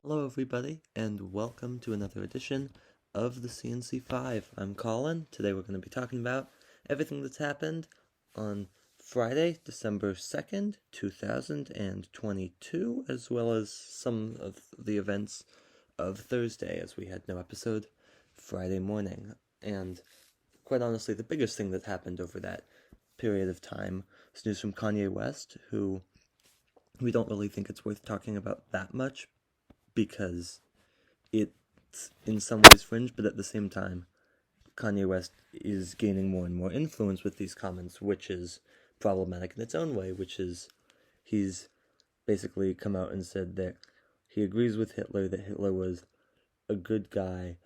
Hello, everybody, and welcome to another edition of the C&C 5. I'm Colin. Today we're going to be talking about everything that's happened on Friday, December 2nd, 2022, as well as some of the events of Thursday, as we had no episode Friday morning. And quite honestly, the biggest thing that happened over that period of time was news from Kanye West, who we don't really think it's worth talking about that much because it's in some ways fringe, but at the same time, Kanye West is gaining more and more influence with these comments, which is problematic in its own way, which is he's basically come out and said that he agrees with Hitler, that Hitler was a good guy,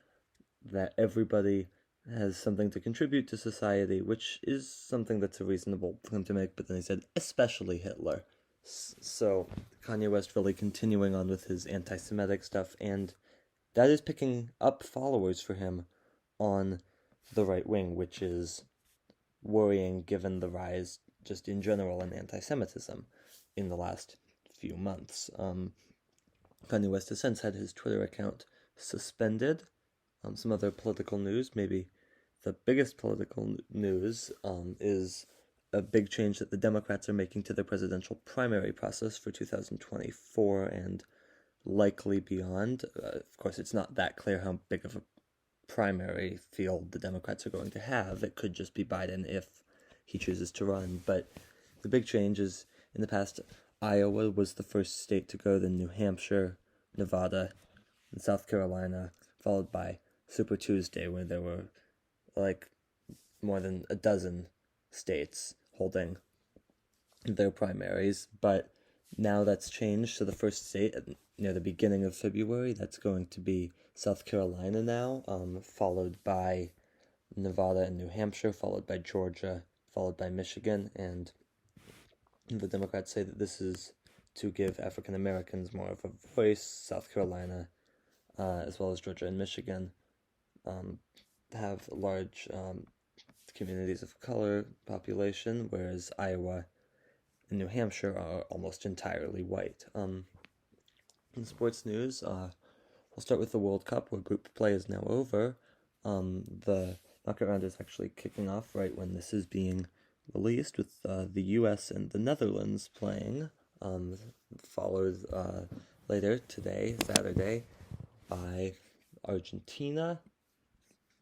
that everybody has something to contribute to society, which is something that's a reasonable claim to make, but then he said, especially Hitler. So Kanye West really continuing on with his anti-Semitic stuff, and that is picking up followers for him on the right wing, which is worrying given the rise just in general in anti-Semitism in the last few months. Kanye West has since had his Twitter account suspended. Some other political news, maybe the biggest political news is a big change that the Democrats are making to their presidential primary process for 2024 and likely beyond. Of course, it's not that clear how big of a primary field the Democrats are going to have. It could just be Biden if he chooses to run. But the big change is in the past, Iowa was the first state to go, then New Hampshire, Nevada, and South Carolina, followed by Super Tuesday, where there were like more than a dozen states holding their primaries. But now that's changed to the first state near the beginning of February. That's going to be South Carolina now, followed by Nevada and New Hampshire, followed by Georgia, followed by Michigan. And the Democrats say that this is to give African Americans more of a voice. South Carolina, as well as Georgia and Michigan, have large communities of color population, whereas Iowa and New Hampshire are almost entirely white. In sports news, we'll start with the World Cup, where group play is now over. The knockout round is actually kicking off right when this is being released, with the U.S. and the Netherlands playing, followed later today, Saturday, by Argentina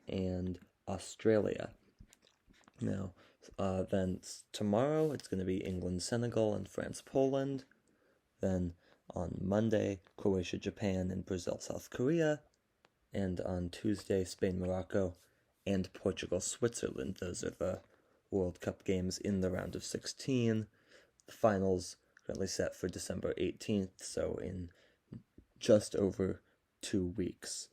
and Australia. Now, then tomorrow it's going to be England, Senegal, and France, Poland. Then on Monday, Croatia, Japan, and Brazil, South Korea. And on Tuesday, Spain, Morocco, and Portugal, Switzerland. Those are the World Cup games in the round of 16. The finals currently set for December 18th, so in just over 2 weeks.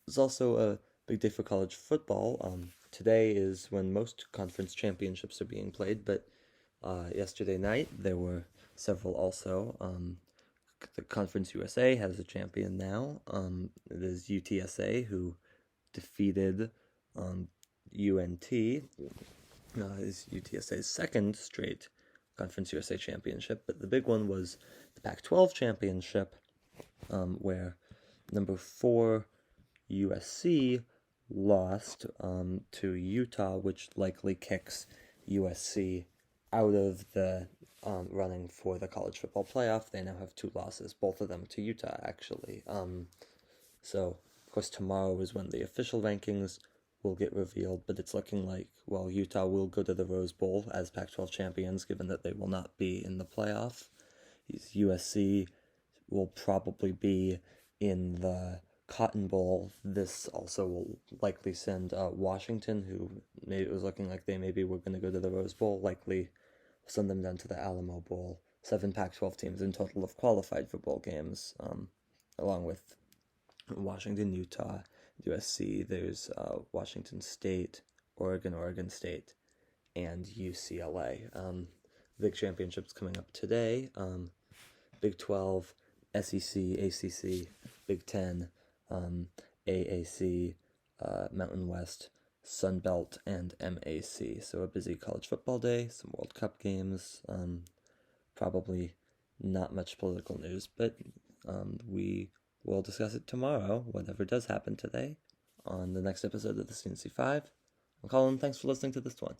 There's also a big day for college football. Today is when most conference championships are being played, but yesterday night there were several also. The Conference USA has a champion now. It is UTSA, who defeated UNT. Is UTSA's second straight Conference USA championship, but the big one was the Pac-12 championship, where number 4 USC lost to Utah, which likely kicks USC out of the running for the college football playoff. They now have 2 losses, both of them to Utah, actually. So, of course, tomorrow is when the official rankings will get revealed, but it's looking like, well, Utah will go to the Rose Bowl as Pac-12 champions, given that they will not be in the playoff. USC will probably be in the Cotton Bowl. This also will likely send Washington, who maybe it was looking like they maybe were going to go to the Rose Bowl, likely send them down to the Alamo Bowl. 7 Pac-12 teams in total have qualified for bowl games, along with Washington, Utah, USC. There's Washington State, Oregon State, and UCLA. Big championships coming up today. Big 12, SEC, ACC, Big 10, AAC, Mountain West, Sun Belt, and MAC. So a busy college football day, some World Cup games, probably not much political news, but we we'll discuss it tomorrow, whatever does happen today, on the next episode of the C&C 5. Colin, thanks for listening to this one.